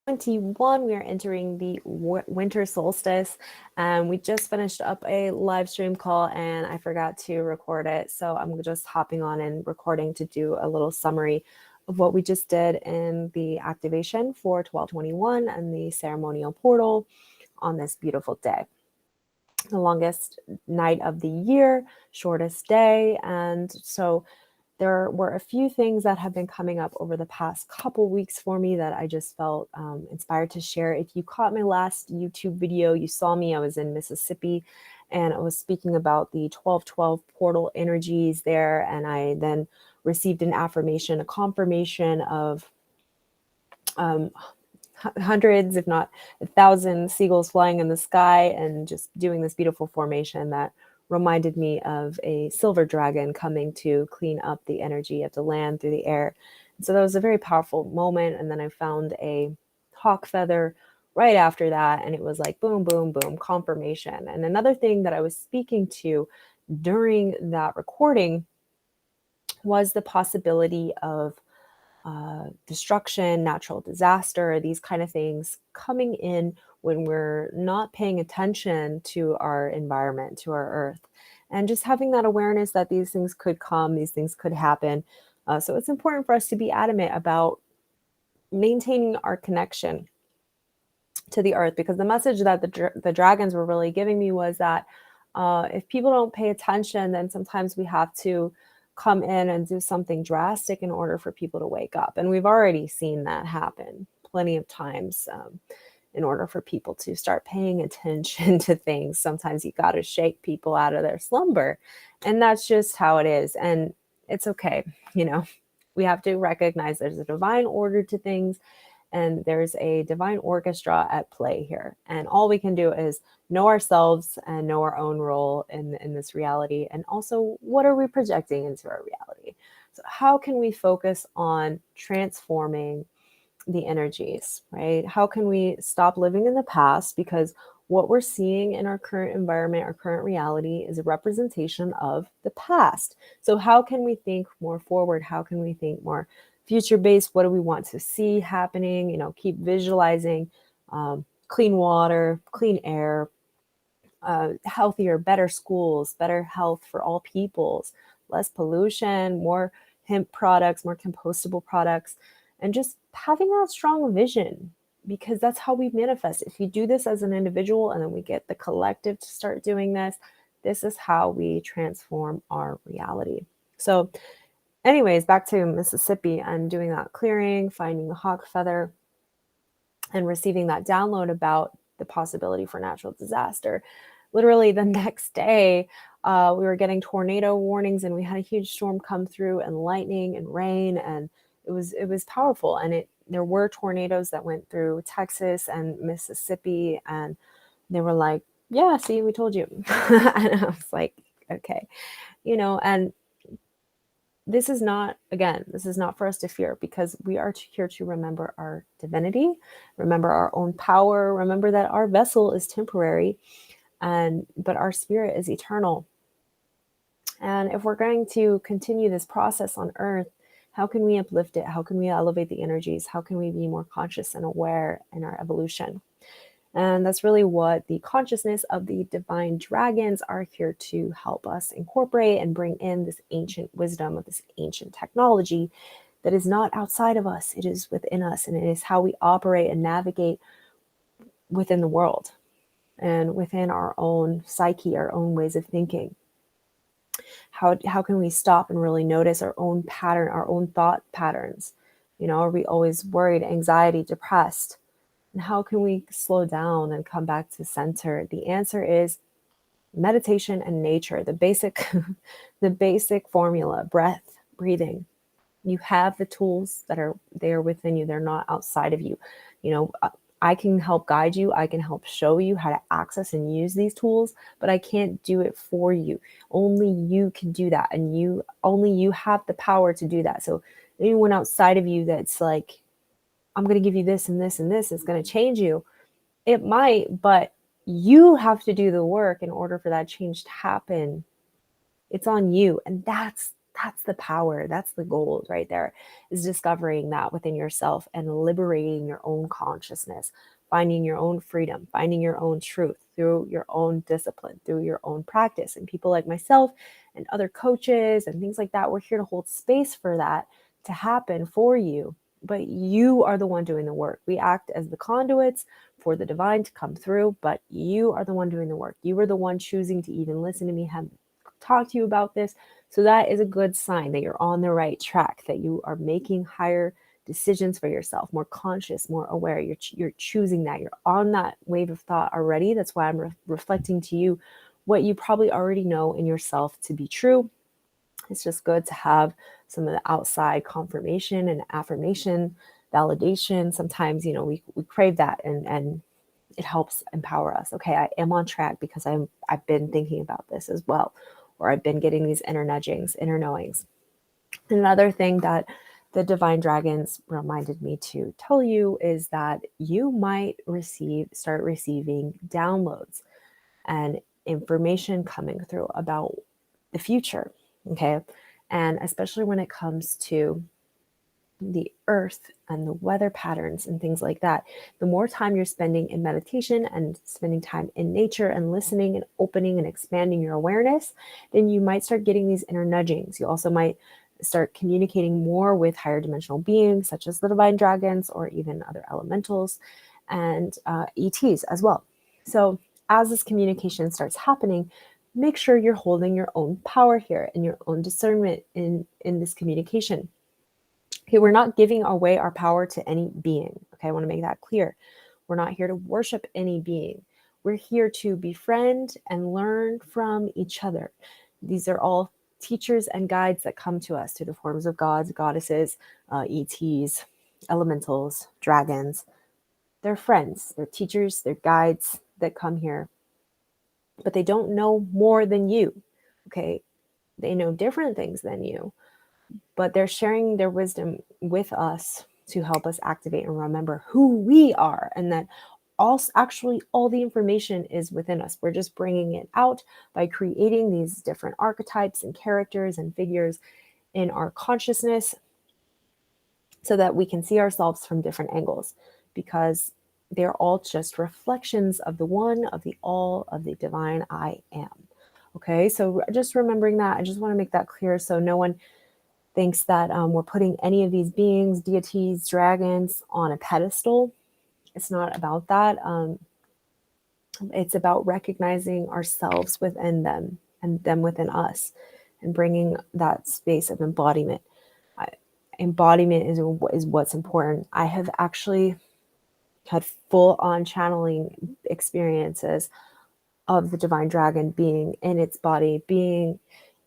21, we are entering the winter solstice, and we just finished up a live stream call and I forgot to record it, so I'm just hopping on and recording to do a little summary of what we just did in the activation for 1221 and the ceremonial portal on this beautiful day. The longest night of the year, shortest day, and so there were a few things that have been coming up over the past couple weeks for me that I just felt inspired to share. If you caught my last YouTube video, you saw me, I was in Mississippi and I was speaking about the 1212 portal energies there. And I then received an affirmation, a confirmation of hundreds, if not 1,000 seagulls flying in the sky and just doing this beautiful formation that reminded me of a silver dragon coming to clean up the energy of the land through the air. And so that was a very powerful moment. And then I found a hawk feather right after that, and it was like boom, boom, boom, confirmation. And another thing that I was speaking to during that recording was the possibility of destruction, natural disaster, these kind of things coming in when we're not paying attention to our environment, to our earth, and just having that awareness that these things could come, these things could happen. So it's important for us to be adamant about maintaining our connection to the earth, because the message that the dragons were really giving me was that if people don't pay attention, then sometimes we have to come in and do something drastic in order for people to wake up. And we've already seen that happen plenty of times. In order for people to start paying attention to things, sometimes you got to shake people out of their slumber. And that's just how it is. And it's okay. We have to recognize there's a divine order to things, and there's a divine orchestra at play here. And all we can do is know ourselves and know our own role in this reality. And also, what are we projecting into our reality? So how can we focus on transforming the energies, right? How can we stop living in the past? Because what we're seeing in our current environment, our current reality, is a representation of the past. So how can we think more forward? How can we think more future-based? What do we want to see happening? Keep visualizing clean water, clean air, healthier, better schools, better health for all peoples, less pollution, more hemp products, more compostable products, and just having that strong vision, because that's how we manifest. If you do this as an individual and then we get the collective to start doing this is how we transform our reality. So anyways, back to Mississippi and doing that clearing, finding the hawk feather, and receiving that download about the possibility for natural disaster. Literally the next day, we were getting tornado warnings, and we had a huge storm come through, and lightning and rain, and it was powerful. And there were tornadoes that went through Texas and Mississippi, and they were like, "Yeah, see, we told you." And I was like, "Okay," and this is not for us to fear, because we are here to remember our divinity, remember our own power, remember that our vessel is temporary, but our spirit is eternal. And if we're going to continue this process on earth, how can we uplift it? How can we elevate the energies? How can we be more conscious and aware in our evolution? And that's really what the consciousness of the divine dragons are here to help us incorporate and bring in, this ancient wisdom of this ancient technology that is not outside of us. It is within us, and it is how we operate and navigate within the world and within our own psyche, our own ways of thinking. How can we stop and really notice our own pattern, our own thought patterns? Are we always worried, anxiety, depressed? And how can we slow down and come back to center? The answer is meditation and nature, the basic the basic formula: breath, breathing. You have the tools that are there within you. They're not outside of you. I can help guide you. I can help show you how to access and use these tools, but I can't do it for you. Only you can do that. And only you have the power to do that. So anyone outside of you that's like, I'm going to give you this and this and this, it's going to change you. It might, but you have to do the work in order for that change to happen. It's on you. And that's That's the power. That's the gold right there, is discovering that within yourself and liberating your own consciousness, finding your own freedom, finding your own truth through your own discipline, through your own practice. And people like myself and other coaches and things like that, we're here to hold space for that to happen for you. But you are the one doing the work. We act as the conduits for the divine to come through, but you are the one doing the work. You were the one choosing to even listen to me, have talk to you about this. So that is a good sign that you're on the right track, that you are making higher decisions for yourself, more conscious, more aware. You're choosing that. You're on that wave of thought already. That's why I'm reflecting to you what you probably already know in yourself to be true. It's just good to have some of the outside confirmation and affirmation, validation. Sometimes, we crave that, and it helps empower us. Okay, I am on track because I've been thinking about this as well, or I've been getting these inner nudgings, inner knowings. Another thing that the divine dragons reminded me to tell you is that you might start receiving downloads and information coming through about the future. Okay, and especially when it comes to the earth and the weather patterns and things like that, the more time you're spending in meditation and spending time in nature and listening and opening and expanding your awareness, then you might start getting these inner nudgings. You also might start communicating more with higher dimensional beings such as the divine dragons or even other elementals and ETs as well. So as this communication starts happening, make sure you're holding your own power here and your own discernment in this communication. Okay, we're not giving away our power to any being. Okay, I want to make that clear. We're not here to worship any being. We're here to befriend and learn from each other. These are all teachers and guides that come to us through the forms of gods, goddesses, ETs, elementals, dragons. They're friends, they're teachers, they're guides that come here, but they don't know more than you. Okay, they know different things than you, but they're sharing their wisdom with us to help us activate and remember who we are, and that actually all the information is within us. We're just bringing it out by creating these different archetypes and characters and figures in our consciousness so that we can see ourselves from different angles, because they're all just reflections of the one, of the all, of the divine I am. Okay, so just remembering that, I just want to make that clear so no one thinks that we're putting any of these beings, deities, dragons on a pedestal. It's not about that. It's about recognizing ourselves within them and them within us, and bringing that space of embodiment. Embodiment is what's important. I have actually had full-on channeling experiences of the divine dragon being in its body, being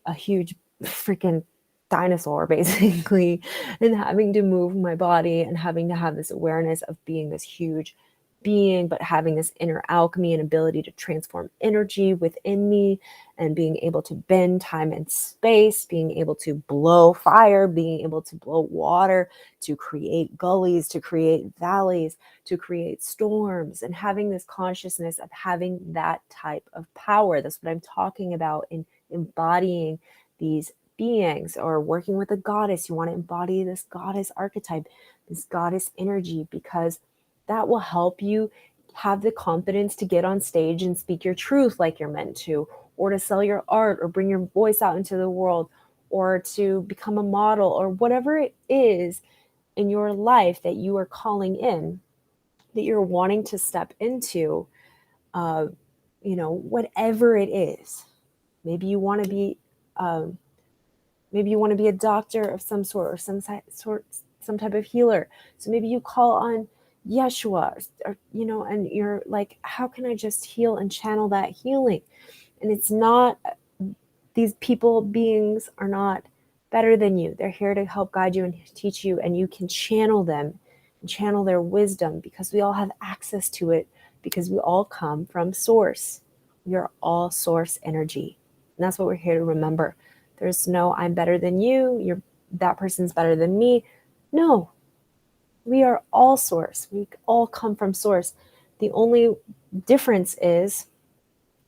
a huge freaking dinosaur basically, and having to move my body and having to have this awareness of being this huge being, but having this inner alchemy and ability to transform energy within me, and being able to bend time and space, being able to blow fire, being able to blow water, to create gullies, to create valleys, to create storms, and having this consciousness of having that type of power. That's what I'm talking about in embodying these beings, or working with a goddess. You want to embody this goddess archetype, this goddess energy, because that will help you have the confidence to get on stage and speak your truth like you're meant to, or to sell your art, or bring your voice out into the world, or to become a model, or whatever it is in your life that you are calling in, that you're wanting to step into, whatever it is. Maybe you want to be a doctor of some sort, or some type of healer. So maybe you call on Yeshua, or and you're like, how can I just heal and channel that healing? And it's not, these beings are not better than you. They're here to help guide you and teach you, and you can channel them and channel their wisdom, because we all have access to it, because we all come from source. We are all source energy. And that's what we're here to remember. There's no I'm better than you, that person's better than me. No, we are all source. We all come from source. The only difference is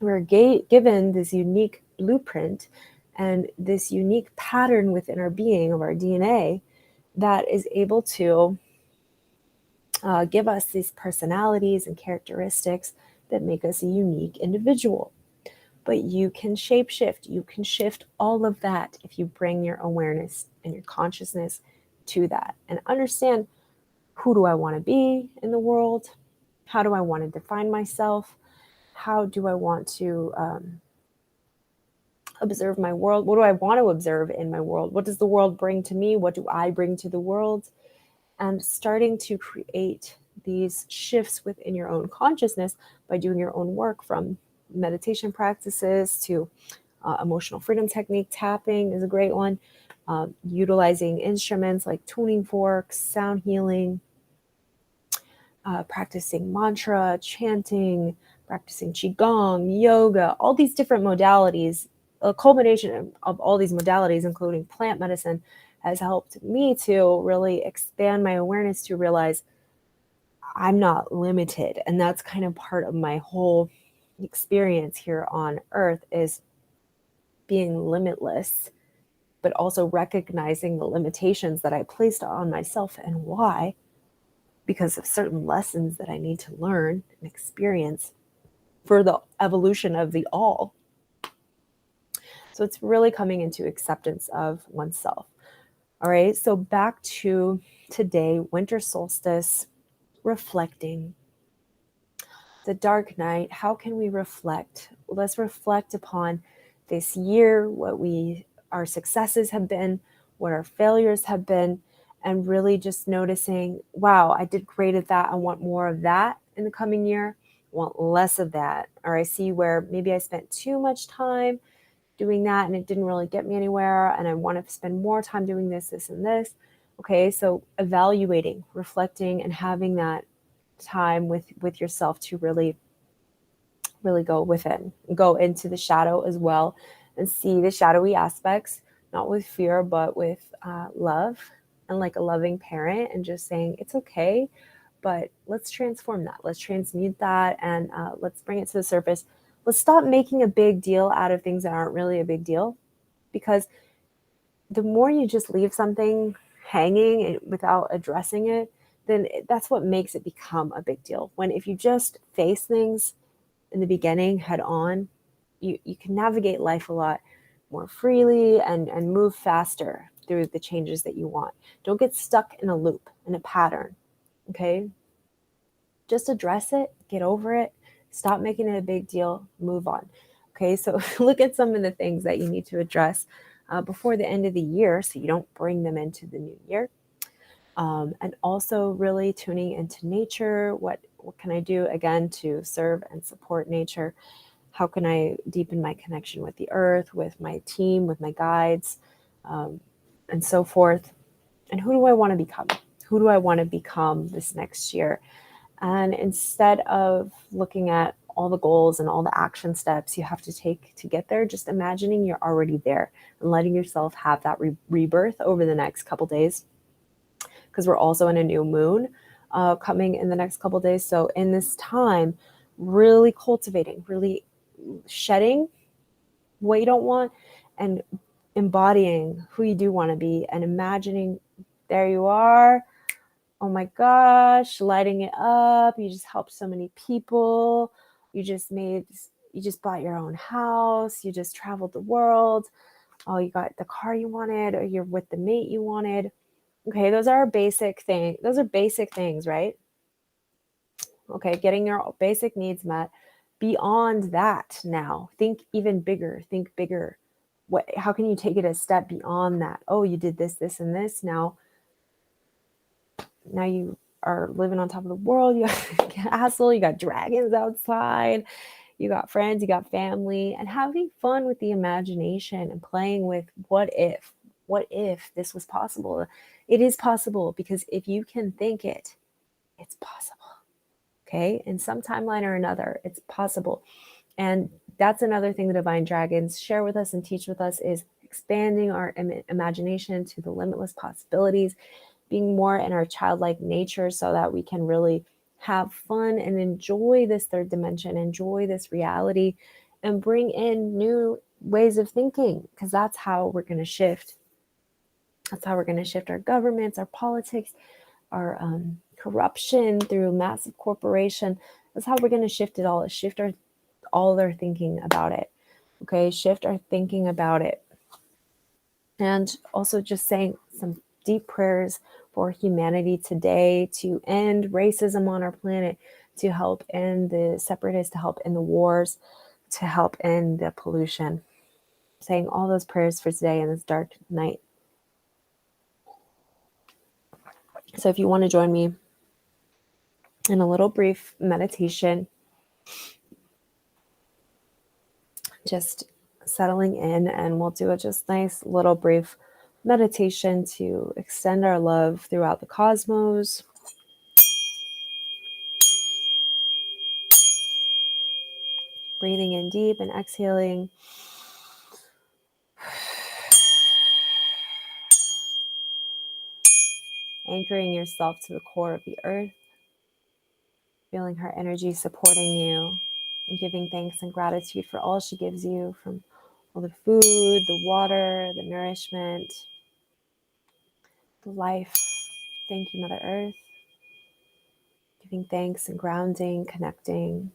we're given this unique blueprint and this unique pattern within our being, of our DNA, that is able to give us these personalities and characteristics that make us a unique individual. But you can shapeshift, you can shift all of that if you bring your awareness and your consciousness to that and understand, who do I want to be in the world? How do I want to define myself? How do I want to observe my world? What do I want to observe in my world? What does the world bring to me? What do I bring to the world? And starting to create these shifts within your own consciousness by doing your own work, from meditation practices to emotional freedom technique. Tapping is a great one. Utilizing instruments like tuning forks, sound healing, practicing mantra, chanting, practicing qigong, yoga, all these different modalities. A culmination of all these modalities, including plant medicine, has helped me to really expand my awareness to realize I'm not limited. And that's kind of part of my whole experience here on earth, is being limitless, but also recognizing the limitations that I placed on myself and why, because of certain lessons that I need to learn and experience for the evolution of the all. So it's really coming into acceptance of oneself. All right, so back to today, winter solstice, reflecting. The dark night, how can we reflect? Let's reflect upon this year, what our successes have been, what our failures have been, and really just noticing, wow, I did great at that. I want more of that in the coming year. I want less of that. Or I see where maybe I spent too much time doing that and it didn't really get me anywhere, and I want to spend more time doing this, this, and this. Okay, so evaluating, reflecting, and having that time with yourself to really go within, go into the shadow as well, and see the shadowy aspects, not with fear, but with love, and like a loving parent, and just saying it's okay, but let's transform that, let's transmute that, and let's bring it to the surface. Let's stop making a big deal out of things that aren't really a big deal, because the more you just leave something hanging without addressing it, then that's what makes it become a big deal. When if you just face things in the beginning head on, you can navigate life a lot more freely and move faster through the changes that you want. Don't get stuck in a loop, in a pattern. Okay, just address it, get over it, stop making it a big deal, move on. Okay, so look at some of the things that you need to address before the end of the year, so you don't bring them into the new year. And also really tuning into nature. What can I do again to serve and support nature? How can I deepen my connection with the earth, with my team, with my guides, and so forth? And who do I want to become? Who do I want to become this next year? And instead of looking at all the goals and all the action steps you have to take to get there, just imagining you're already there and letting yourself have that rebirth over the next couple days, because we're also in a new moon coming in the next couple days. So in this time, really cultivating, really shedding what you don't want, and embodying who you do want to be, and imagining there you are. Oh my gosh, lighting it up. You just helped so many people. You just bought your own house. You just traveled the world. Oh, you got the car you wanted, or you're with the mate you wanted. Okay, those are basic things. Those are basic things, right? Okay, getting your basic needs met. Beyond that, now think even bigger. Think bigger. How can you take it a step beyond that? Oh, you did this, this, and this. Now you are living on top of the world. You got castle. You got dragons outside. You got friends. You got family, and having fun with the imagination and playing with what if. What if this was possible? It is possible, because if you can think it, it's possible. Okay, in some timeline or another, it's possible. And that's another thing the divine dragons share with us and teach with us, is expanding our imagination to the limitless possibilities, being more in our childlike nature, so that we can really have fun and enjoy this third dimension, enjoy this reality, and bring in new ways of thinking, because that's how we're going to shift. That's how we're going to shift our governments, our politics, our corruption through massive corporation. That's how we're going to shift it all. Is shift all our thinking about it. Okay, shift our thinking about it. And also just saying some deep prayers for humanity today, to end racism on our planet, to help end the separatists, to help end the wars, to help end the pollution. Saying all those prayers for today in this dark night. So if you want to join me in a little brief meditation, just settling in, and we'll do a just nice little brief meditation to extend our love throughout the cosmos. Breathing in deep and exhaling. Anchoring yourself to the core of the earth. Feeling her energy supporting you, and giving thanks and gratitude for all she gives you, from all the food, the water, the nourishment, the life. Thank you, Mother Earth. Giving thanks and grounding, connecting.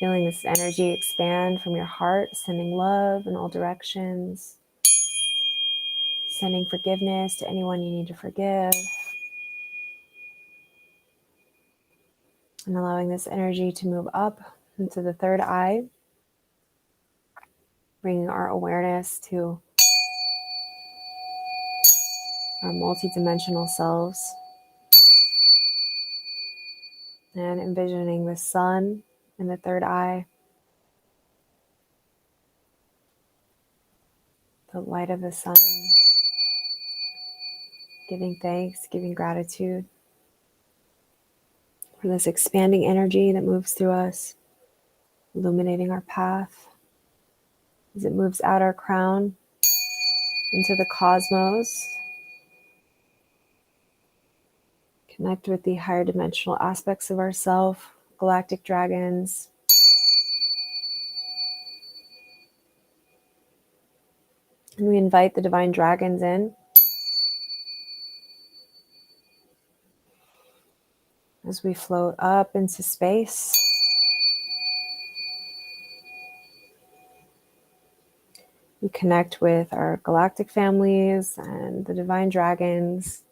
Feeling this energy expand from your heart, sending love in all directions. Sending forgiveness to anyone you need to forgive. And allowing this energy to move up into the third eye. Bringing our awareness to our multidimensional selves. And envisioning the sun in the third eye. The light of the sun. Giving thanks, giving gratitude for this expanding energy that moves through us, illuminating our path as it moves out our crown into the cosmos. Connect with the higher dimensional aspects of ourself, galactic dragons. And we invite the divine dragons in as we float up into space. We connect with our galactic families and the divine dragons,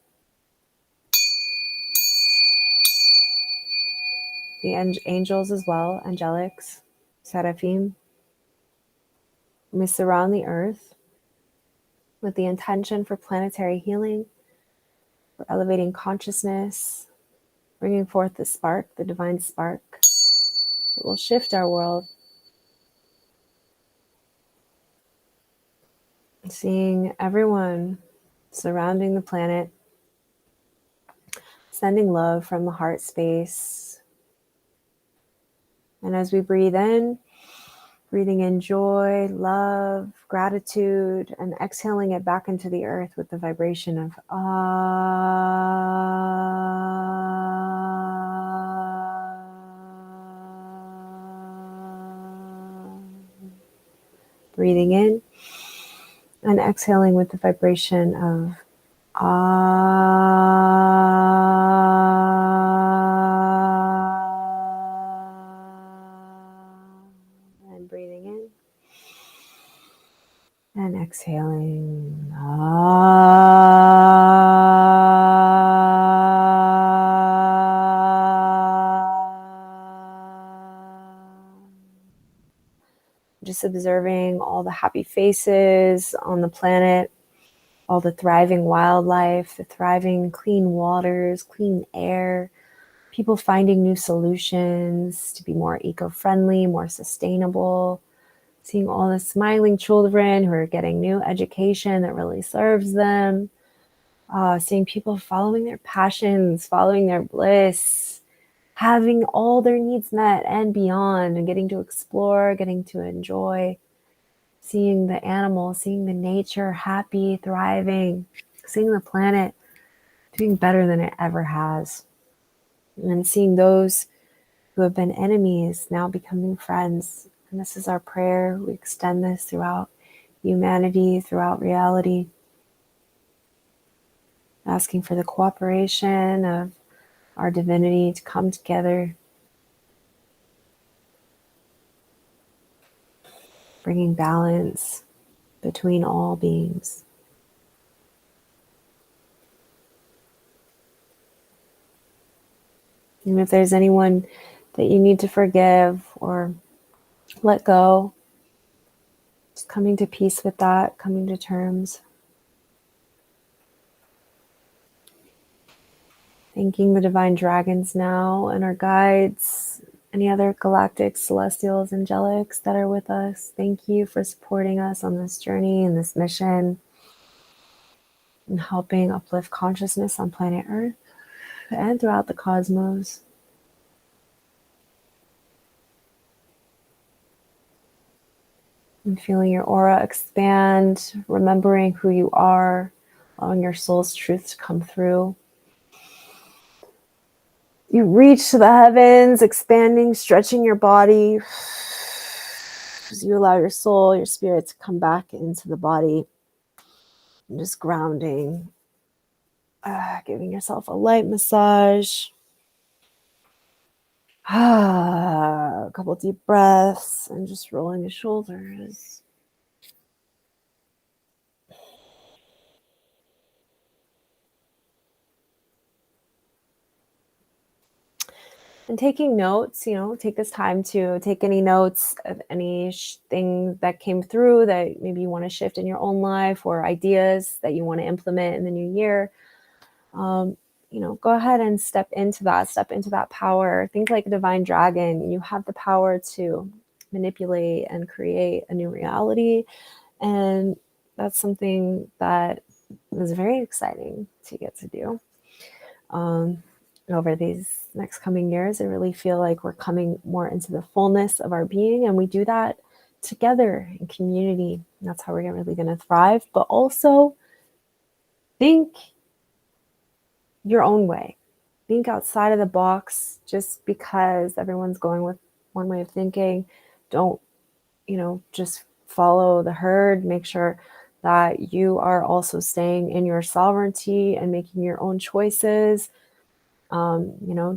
the angels as well, angelics, seraphim. We surround the earth with the intention for planetary healing, for elevating consciousness, bringing forth the spark, the divine spark that will shift our world. Seeing everyone surrounding the planet, sending love from the heart space. And as we breathe in, breathing in joy, love, gratitude, and exhaling it back into the earth with the vibration of breathing in and exhaling with the vibration of and breathing in and exhaling. Just observing all the happy faces on the planet, all the thriving wildlife, the thriving clean waters, clean air, people finding new solutions to be more eco-friendly, more sustainable, seeing all the smiling children who are getting new education that really serves them, seeing people following their passions, following their bliss, having all their needs met and beyond, and getting to explore, getting to enjoy, seeing the animals, seeing the nature happy, thriving, seeing the planet doing better than it ever has. And then seeing those who have been enemies now becoming friends, And this is our prayer. We extend this throughout humanity, throughout reality, asking for the cooperation of our divinity to come together, bringing balance between all beings. And if there's anyone that you need to forgive or let go, just coming to peace with that, coming to terms. Thanking the divine dragons now and our guides, any other galactic, celestials, angelics that are with us. Thank you for supporting us on this journey and this mission and helping uplift consciousness on planet Earth and throughout the cosmos. And feeling your aura expand, remembering who you are, allowing your soul's truth to come through. You reach to the heavens, expanding, stretching your body as you allow your soul, your spirit to come back into the body. And just grounding, giving yourself a light massage. A couple deep breaths and just rolling the shoulders. And taking notes, take this time to take any notes of anything that came through that maybe you want to shift in your own life or ideas that you want to implement in the new year. Go ahead and step into that power. Think like a divine dragon. You have the power to manipulate and create a new reality. And that's something that is very exciting to get to do. Over these next coming years, I really feel like we're coming more into the fullness of our being, and we do that together in community. That's how we're really going to thrive. But also think your own way. Think outside of the box. Just because everyone's going with one way of thinking, don't, just follow the herd. Make sure that you are also staying in your sovereignty and making your own choices.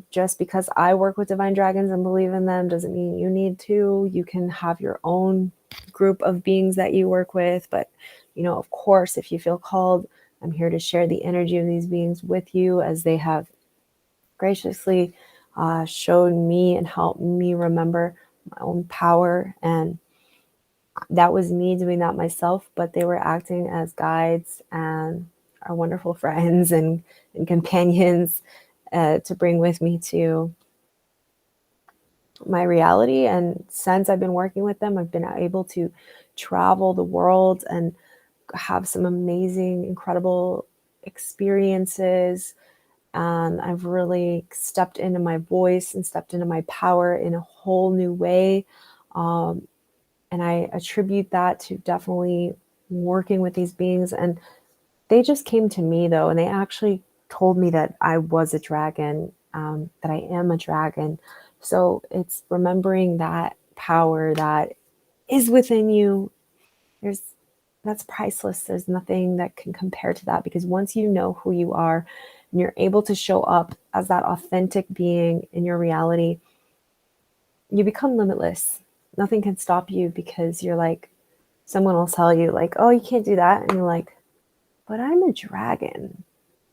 Just because I work with divine dragons and believe in them doesn't mean you need to. You can have your own group of beings that you work with. But, of course, if you feel called, I'm here to share the energy of these beings with you as they have graciously shown me and helped me remember my own power. And that was me doing that myself, but they were acting as guides and our wonderful friends and companions to bring with me to my reality. And since I've been working with them, I've been able to travel the world and have some amazing, incredible experiences. And I've really stepped into my voice and stepped into my power in a whole new way. And I attribute that to definitely working with these beings. And they just came to me, though, and they actually told me that I was a dragon, that I am a dragon. So it's remembering that power that is within you. That's priceless. There's nothing that can compare to that, because once you know who you are and you're able to show up as that authentic being in your reality, you become limitless. Nothing can stop you, because you're like, someone will tell you like, oh, you can't do that. And you're like, but I'm a dragon.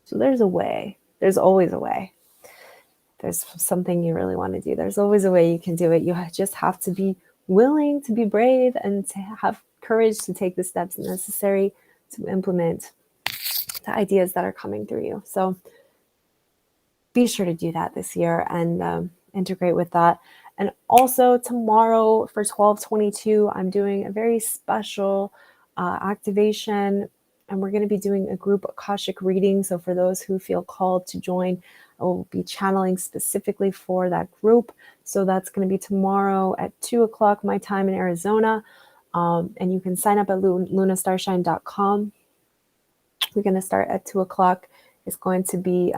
So there's a way. There's always a way. There's something you really want to do. There's always a way you can do it. You just have to be willing to be brave and to have courage to take the steps necessary to implement the ideas that are coming through you. So be sure to do that this year and integrate with that. And also tomorrow for 12/22, I'm doing a very special activation, and we're going to be doing a group Akashic reading. So for those who feel called to join, I will be channeling specifically for that group. So that's going to be tomorrow at 2:00 my time in Arizona. And you can sign up at lunastarshine.com. We're going to start at 2:00. It's going to be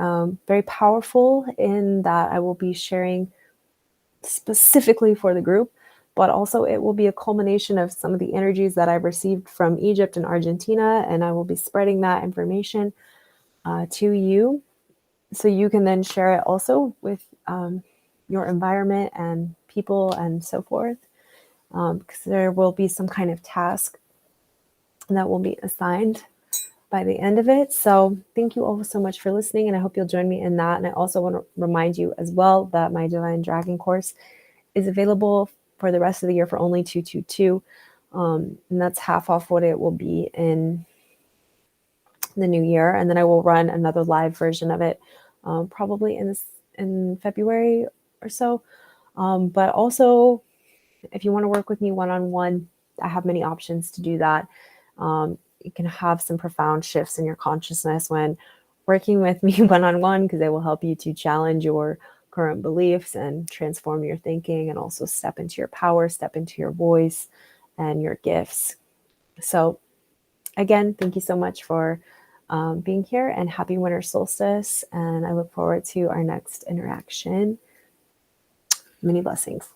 very powerful in that I will be sharing specifically for the group. but also it will be a culmination of some of the energies that I've received from Egypt and Argentina, and I will be spreading that information to you, so you can then share it also with your environment and people and so forth, because there will be some kind of task that will be assigned by the end of it. So thank you all so much for listening, and I hope you'll join me in that. And I also want to remind you as well that my Divine Dragon course is available for the rest of the year for only $222, and that's half off what it will be in the new year. And then I will run another live version of it probably in February or so. But also, if you want to work with me one-on-one, I have many options to do that. You can have some profound shifts in your consciousness when working with me one-on-one, because it will help you to challenge your current beliefs and transform your thinking, and also step into your power, step into your voice and your gifts. So again, thank you so much for being here, and happy winter solstice. And I look forward to our next interaction. Many blessings.